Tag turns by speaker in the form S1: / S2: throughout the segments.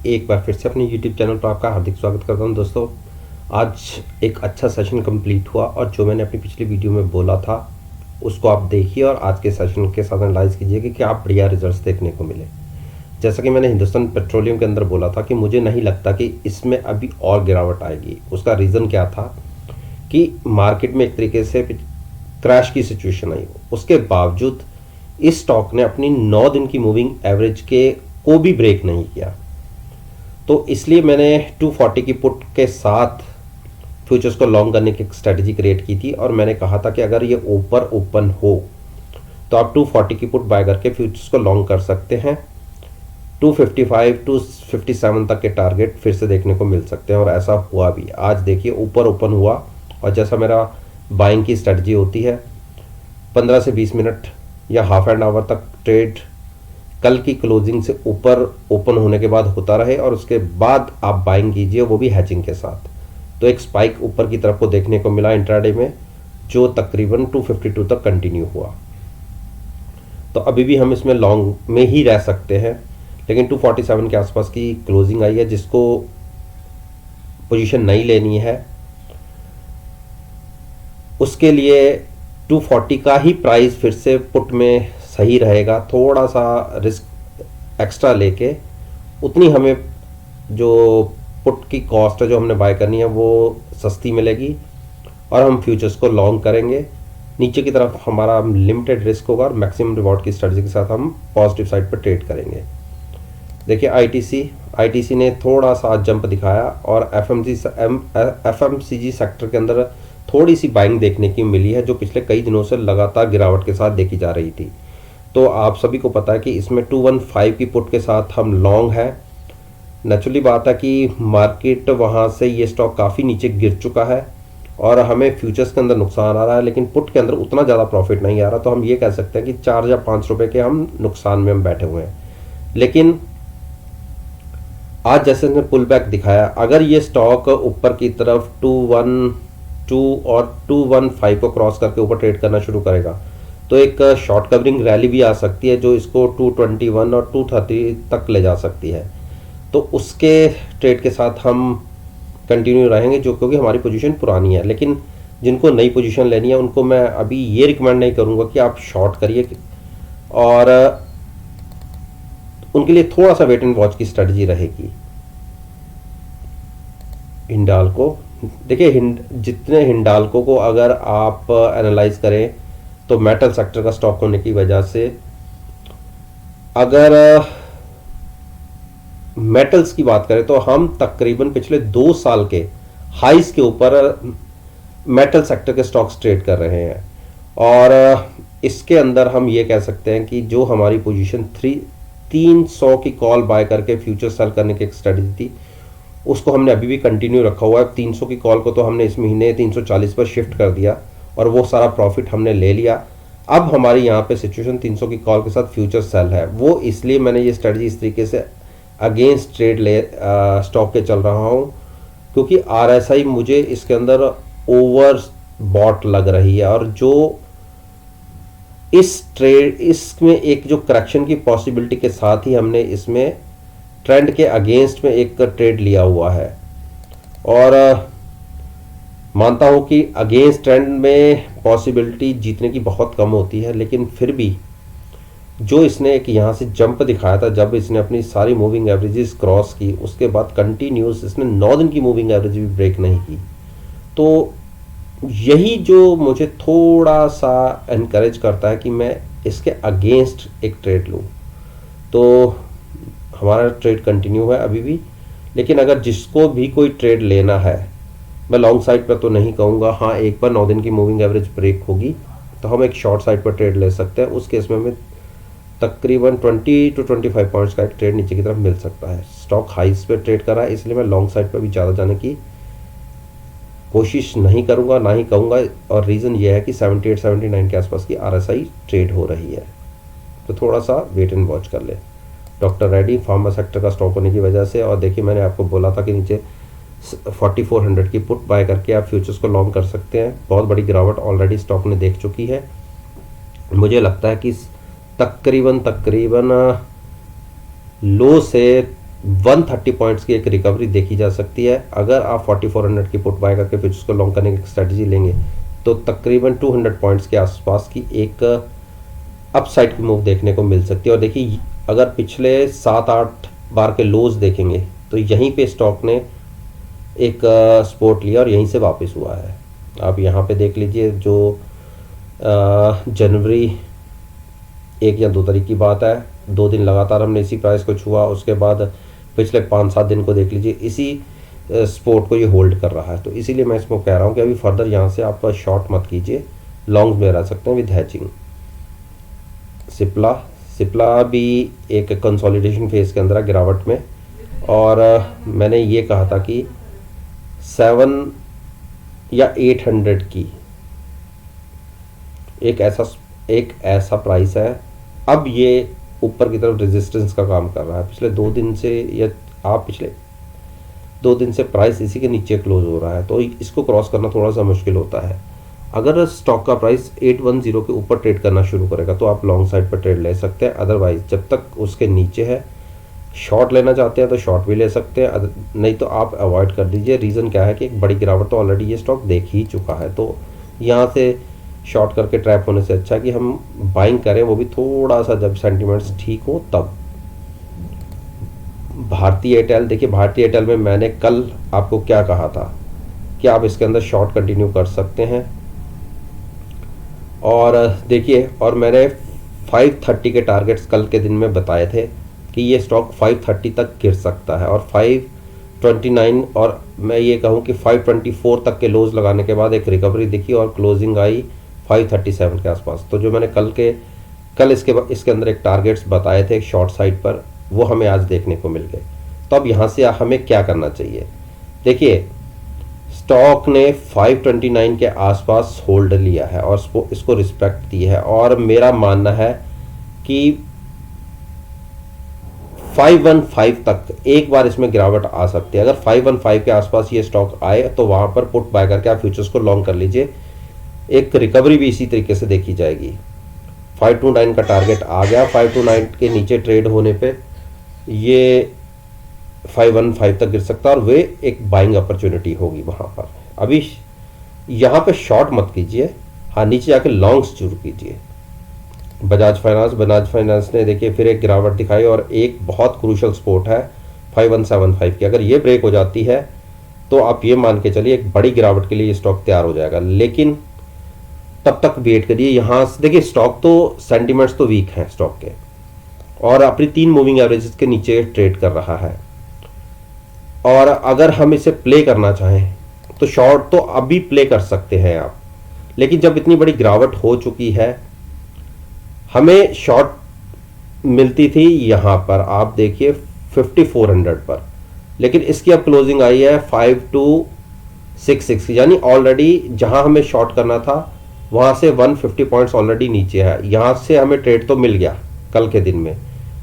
S1: एक बार फिर से अपने YouTube चैनल पर आपका हार्दिक स्वागत करता हूं। दोस्तों, आज एक अच्छा सेशन कंप्लीट हुआ और जो मैंने अपनी पिछली वीडियो में बोला था उसको आप देखिए और आज के सेशन के साथ एनालाइज कीजिए कि क्या बढ़िया रिजल्ट्स देखने को मिले। जैसा कि मैंने हिंदुस्तान पेट्रोलियम के अंदर बोला था कि मुझे नहीं लगता कि इसमें अभी और गिरावट आएगी। उसका रीज़न क्या था कि मार्केट में एक तरीके से क्रैश की सिचुएशन आई, उसके बावजूद इस स्टॉक ने अपनी 9 दिन की मूविंग एवरेज को भी ब्रेक नहीं किया। तो इसलिए मैंने 240 की पुट के साथ फ्यूचर्स को लॉन्ग करने की एक स्ट्रेटजी क्रिएट की थी और मैंने कहा था कि अगर ये ऊपर ओपन हो तो आप 240 की पुट बाय करके फ्यूचर्स को लॉन्ग कर सकते हैं। 255 257 तक के टारगेट फिर से देखने को मिल सकते हैं और ऐसा हुआ भी। आज देखिए ऊपर ओपन हुआ और जैसा मेरा बाइंग की स्ट्रेटजी होती है 15 से 20 मिनट या हाफ एन आवर तक ट्रेड कल की क्लोजिंग से ऊपर ओपन होने के बाद होता रहे और उसके बाद आप बाइंग कीजिए, वो भी हैचिंग के साथ। तो एक स्पाइक ऊपर की तरफ को देखने को मिला इंट्राडे में जो तकरीबन 252 तक कंटिन्यू हुआ। तो अभी भी हम इसमें लॉन्ग में ही रह सकते हैं, लेकिन 247 के आसपास की क्लोजिंग आई है। जिसको पोजीशन नहीं लेनी है उसके लिए 240 का ही प्राइस फिर से पुट में सही रहेगा। थोड़ा सा रिस्क एक्स्ट्रा लेके उतनी हमें जो पुट की कॉस्ट है जो हमने बाय करनी है वो सस्ती मिलेगी और हम फ्यूचर्स को लॉन्ग करेंगे। नीचे की तरफ हमारा लिमिटेड रिस्क होगा और मैक्सिमम रिवॉर्ड की स्ट्रेटजी के साथ हम पॉजिटिव साइड पर ट्रेड करेंगे। देखिए आईटीसी ने थोड़ा सा जंप दिखाया और एफएमसीजी सेक्टर के अंदर थोड़ी सी बाइंग देखने की मिली है जो पिछले कई दिनों से लगातार गिरावट के साथ देखी जा रही थी। तो आप सभी को पता है कि इसमें 215 की पुट के साथ हम लॉन्ग है। नेचुरली बात है कि मार्केट वहाँ से ये स्टॉक काफ़ी नीचे गिर चुका है और हमें फ्यूचर्स के अंदर नुकसान आ रहा है, लेकिन पुट के अंदर उतना ज़्यादा प्रॉफिट नहीं आ रहा। तो हम ये कह सकते हैं कि 4 या 5 रुपये के हम नुकसान में हम बैठे हुए हैं। लेकिन आज जैसे इसने पुल बैक दिखाया, अगर ये स्टॉक ऊपर की तरफ 212 और 215 को क्रॉस करके ऊपर ट्रेड करना शुरू करेगा तो एक शॉर्ट कवरिंग रैली भी आ सकती है जो इसको 221 और 230 तक ले जा सकती है। तो उसके ट्रेड के साथ हम कंटिन्यू रहेंगे जो क्योंकि हमारी पोजीशन पुरानी है। लेकिन जिनको नई पोजीशन लेनी है उनको मैं अभी ये रिकमेंड नहीं करूँगा कि आप शॉर्ट करिए और उनके लिए थोड़ा सा वेट एंड वॉच की स्ट्रेटजी रहेगी। हिंडाल्को देखिए, जितने हिंडाल्को को अगर आप एनालाइज करें तो मेटल सेक्टर का स्टॉक होने की वजह से अगर मेटल्स की बात करें तो हम तकरीबन पिछले 2 साल के हाइस के ऊपर मेटल सेक्टर के स्टॉक्स ट्रेड कर रहे हैं और इसके अंदर हम ये कह सकते हैं कि जो हमारी पोजीशन 300 की कॉल बाय करके फ्यूचर सेल करने की एक स्ट्रेटजी थी उसको हमने अभी भी कंटिन्यू रखा हुआ है। 300 की कॉल को तो हमने इस महीने 340 पर शिफ्ट कर दिया और वो सारा प्रॉफिट हमने ले लिया। अब हमारी यहाँ पे सिचुएशन 300 की कॉल के साथ फ्यूचर सेल है। वो इसलिए मैंने ये स्ट्रेटजी इस तरीके से अगेंस्ट ट्रेड स्टॉक के चल रहा हूँ क्योंकि आरएसआई मुझे इसके अंदर ओवर बॉट लग रही है और जो इसमें एक जो करेक्शन की पॉसिबिलिटी के साथ ही हमने इसमें ट्रेंड के अगेंस्ट में एक ट्रेड लिया हुआ है और मानता हूं कि अगेंस्ट ट्रेंड में पॉसिबिलिटी जीतने की बहुत कम होती है, लेकिन फिर भी जो इसने एक यहाँ से जंप दिखाया था जब इसने अपनी सारी मूविंग एवरेजेस क्रॉस की उसके बाद कंटिन्यूस इसने 9 दिन की मूविंग एवरेज भी ब्रेक नहीं की। तो यही जो मुझे थोड़ा सा एनकरेज करता है कि मैं इसके अगेंस्ट एक ट्रेड लूँ। तो हमारा ट्रेड कंटिन्यू है अभी भी, लेकिन अगर जिसको भी कोई ट्रेड लेना है मैं लॉन्ग साइड पर तो नहीं कहूँगा। हाँ, एक बार 9 दिन की मूविंग एवरेज ब्रेक होगी तो हम एक शॉर्ट साइड पर ट्रेड ले सकते हैं। उस केस में हमें तकरीबन 20 to 25 पॉइंट्स का एक ट्रेड नीचे की तरफ मिल सकता है। स्टॉक हाइस पे ट्रेड कर रहा है इसलिए मैं लॉन्ग साइड पर भी ज़्यादा जाने की कोशिश नहीं करूँगा, ना ही कहूँगा। और रीज़न ये है कि 78-79 के आसपास की आरएसआई ट्रेड हो रही है, तो थोड़ा सा वेट एंड वॉच कर ले। डॉक्टर रेड्डी फार्मा सेक्टर का स्टॉक होने की वजह से, और देखिए मैंने आपको बोला था कि नीचे 4400 की पुट बाय करके आप फ्यूचर्स को लॉन्ग कर सकते हैं। बहुत बड़ी गिरावट ऑलरेडी स्टॉक ने देख चुकी है। मुझे लगता है कि तकरीबन लो से 130 पॉइंट्स की एक रिकवरी देखी जा सकती है। अगर आप 4400 की पुट बाय करके फ्यूचर्स को लॉन्ग करने की स्ट्रेटजी लेंगे तो तकरीबन 200 पॉइंट्स के आसपास की एक अपसाइड की मूव देखने को मिल सकती है। और देखिए अगर पिछले 7-8 बार के लोज देखेंगे तो यहीं पे स्टॉक ने एक सपोर्ट लिया और यहीं से वापस हुआ है। आप यहाँ पे देख लीजिए, जो जनवरी 1 या 2 तारीख की बात है, 2 दिन लगातार हमने इसी प्राइस को छुआ। उसके बाद पिछले 5-7 दिन को देख लीजिए, इसी सपोर्ट को ये होल्ड कर रहा है। तो इसीलिए मैं इसको कह रहा हूँ कि अभी फर्दर यहाँ से आप शॉर्ट मत कीजिए, लॉन्ग में रह सकते हैं विद हैचिंग। सिप्ला भी एक कंसोलिडेशन फेज के अंदर है, गिरावट में। और मैंने ये कहा था कि 7 या 800 की एक ऐसा प्राइस है। अब ये ऊपर की तरफ रेजिस्टेंस का काम कर रहा है पिछले 2 दिन से, या आप पिछले 2 दिन से प्राइस इसी के नीचे क्लोज हो रहा है। तो इसको क्रॉस करना थोड़ा सा मुश्किल होता है। अगर स्टॉक का प्राइस 810 के ऊपर ट्रेड करना शुरू करेगा तो आप लॉन्ग साइड पर ट्रेड ले सकते हैं। अदरवाइज जब तक उसके नीचे है, शॉर्ट लेना चाहते हैं तो शॉर्ट भी ले सकते हैं, नहीं तो आप अवॉइड कर दीजिए। रीज़न क्या है कि एक बड़ी गिरावट तो ऑलरेडी ये स्टॉक देख ही चुका है। तो यहाँ से शॉर्ट करके ट्रैप होने से अच्छा कि हम बाइंग करें, वो भी थोड़ा सा जब सेंटिमेंट्स ठीक हो तब। भारतीय एयरटेल, देखिए भारतीय एयरटेल में मैंने कल आपको क्या कहा था कि आप इसके अंदर शॉर्ट कंटिन्यू कर सकते हैं। और देखिए, और मैंने 530 के टारगेट्स कल के दिन में बताए थे कि ये स्टॉक 530 तक गिर सकता है, और 529 और मैं ये कहूँ कि 524 तक के लोज लगाने के बाद एक रिकवरी दिखी और क्लोजिंग आई 537 के आसपास। तो जो मैंने कल इसके अंदर एक टारगेट्स बताए थे शॉर्ट साइड पर, वो हमें आज देखने को मिल गए। तो अब यहाँ से हमें क्या करना चाहिए? देखिए स्टॉक ने 529 के आसपास होल्ड लिया है और इसको रिस्पेक्ट दी है, और मेरा मानना है कि 515 तक एक बार इसमें गिरावट आ सकती है। अगर 515 के आसपास ये स्टॉक आए तो वहां पर पुट बाय करके आप फ्यूचर्स को लॉन्ग कर लीजिए। एक रिकवरी भी इसी तरीके से देखी जाएगी। 529 का टारगेट आ गया, 529 के नीचे ट्रेड होने पे ये 515 तक गिर सकता है और वे एक बाइंग अपॉर्चुनिटी होगी वहां पर। अभी यहाँ पे शॉर्ट मत कीजिए, हाँ नीचे जाके लॉन्ग्स जरूर कीजिए। बजाज फाइनेंस ने देखिए फिर एक गिरावट दिखाई और एक बहुत क्रूशल सपोर्ट है 5175 की। अगर ये ब्रेक हो जाती है तो आप ये मान के चलिए एक बड़ी गिरावट के लिए ये स्टॉक तैयार हो जाएगा, लेकिन तब तक वेट करिए। यहाँ से देखिए स्टॉक तो सेंटिमेंट्स तो वीक हैं स्टॉक के, और अपनी 3 मूविंग एवरेजेस के नीचे ट्रेड कर रहा है। और अगर हम इसे प्ले करना चाहें तो शॉर्ट तो अभी प्ले कर सकते हैं आप, लेकिन जब इतनी बड़ी गिरावट हो चुकी है, हमें शॉर्ट मिलती थी यहां पर आप देखिए 5400 पर, लेकिन इसकी अब क्लोजिंग आई है 5266, यानी ऑलरेडी जहां हमें शॉर्ट करना था वहां से 150 पॉइंट्स ऑलरेडी नीचे है। यहां से हमें ट्रेड तो मिल गया कल के दिन में,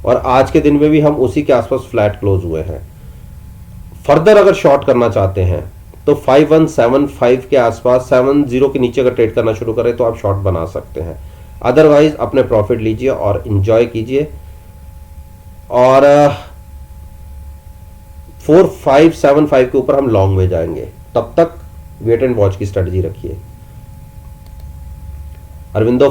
S1: और आज के दिन में भी हम उसी के आसपास फ्लैट क्लोज हुए हैं। फर्दर अगर शॉर्ट करना चाहते हैं तो 5175 के आसपास 70 के नीचे अगर ट्रेड करना शुरू करें तो आप शॉर्ट बना सकते हैं। अदरवाइज अपने प्रॉफिट लीजिए और एंजॉय कीजिए। और 4575 के ऊपर हम लॉन्ग में जाएंगे, तब तक वेट एंड वॉच की स्ट्रेटजी रखिए। अरविंदो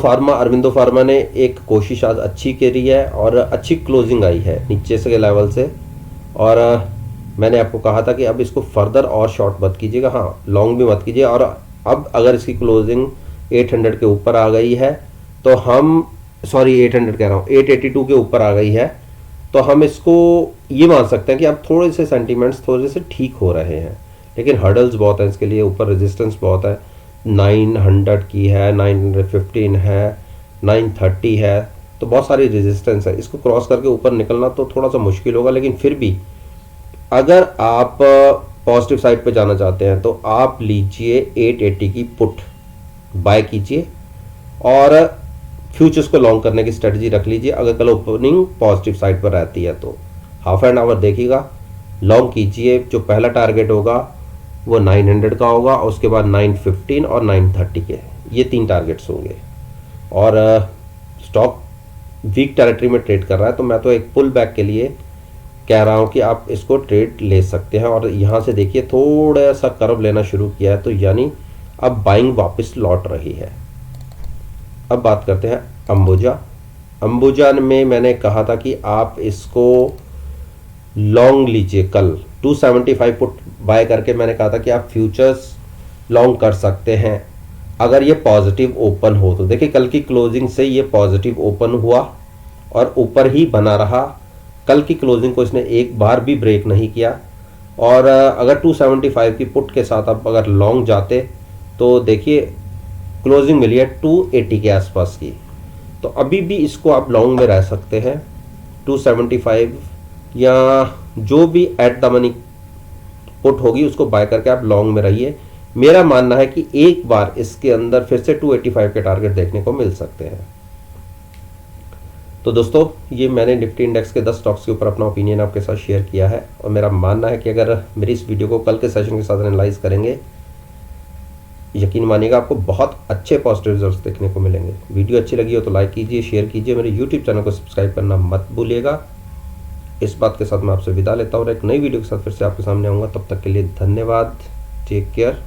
S1: फार्मा ने एक कोशिश आज अच्छी करी है और अच्छी क्लोजिंग आई है नीचे से के लेवल से, और मैंने आपको कहा था कि अब इसको फर्दर और शॉर्ट मत कीजिएगा, हाँ लॉन्ग भी मत कीजिए। और अब अगर इसकी क्लोजिंग 800 के ऊपर आ गई है तो हम 800 कह रहा हूँ, 882 के ऊपर आ गई है तो हम इसको ये मान सकते हैं कि अब थोड़े से सेंटीमेंट्स थोड़े से ठीक हो रहे हैं, लेकिन हर्डल्स बहुत हैं इसके लिए। ऊपर रेजिस्टेंस बहुत है, 900 की है, 915 है, 930 है, तो बहुत सारी रेजिस्टेंस है। इसको क्रॉस करके ऊपर निकलना तो थोड़ा सा मुश्किल होगा, लेकिन फिर भी अगर आप पॉजिटिव साइड पे जाना चाहते हैं तो आप लीजिए 880 की पुट बाय कीजिए और फ्यूचर्स को लॉन्ग करने की स्ट्रेटजी रख लीजिए। अगर कल ओपनिंग पॉजिटिव साइड पर रहती है तो हाफ एंड आवर देखिएगा, लॉन्ग कीजिए। जो पहला टारगेट होगा वो 900 का होगा, और उसके बाद 915 और 930 के, ये 3 टारगेट्स होंगे। और स्टॉक वीक टेरिटरी में ट्रेड कर रहा है, तो मैं तो एक पुल बैक के लिए कह रहा हूँ कि आप इसको ट्रेड ले सकते हैं। और यहाँ से देखिए थोड़ा सा कर्व लेना शुरू किया है, तो यानी अब बाइंग वापस लौट रही है। अब बात करते हैं अंबुजा। अंबुजा में मैंने कहा था कि आप इसको लॉन्ग लीजिए। कल 275 पुट बाय करके मैंने कहा था कि आप फ्यूचर्स लॉन्ग कर सकते हैं अगर ये पॉजिटिव ओपन हो तो। देखिए कल की क्लोजिंग से ये पॉजिटिव ओपन हुआ और ऊपर ही बना रहा। कल की क्लोजिंग को इसने एक बार भी ब्रेक नहीं किया। और अगर 275 की पुट के साथ आप अगर लॉन्ग जाते तो देखिए क्लोजिंग मिली है 280 के आसपास की, तो अभी भी इसको आप लॉन्ग में रह सकते हैं। 275 या जो भी एट द मनी पुट होगी उसको बाय करके आप लॉन्ग में रहिए। मेरा मानना है कि एक बार इसके अंदर फिर से 285 के टारगेट देखने को मिल सकते हैं। तो दोस्तों ये मैंने निफ्टी इंडेक्स के 10 स्टॉक्स के ऊपर अपना ओपिनियन आपके साथ शेयर किया है और मेरा मानना है कि अगर मेरी इस वीडियो को कल के सेशन के साथ एनालाइज करेंगे, यकीन मानिएगा आपको बहुत अच्छे पॉजिटिव रिजल्ट्स देखने को मिलेंगे। वीडियो अच्छी लगी हो तो लाइक कीजिए, शेयर कीजिए, मेरे यूट्यूब चैनल को सब्सक्राइब करना मत भूलिएगा। इस बात के साथ मैं आपसे विदा लेता हूँ और एक नई वीडियो के साथ फिर से आपके सामने आऊँगा। तब तक के लिए धन्यवाद। Take care.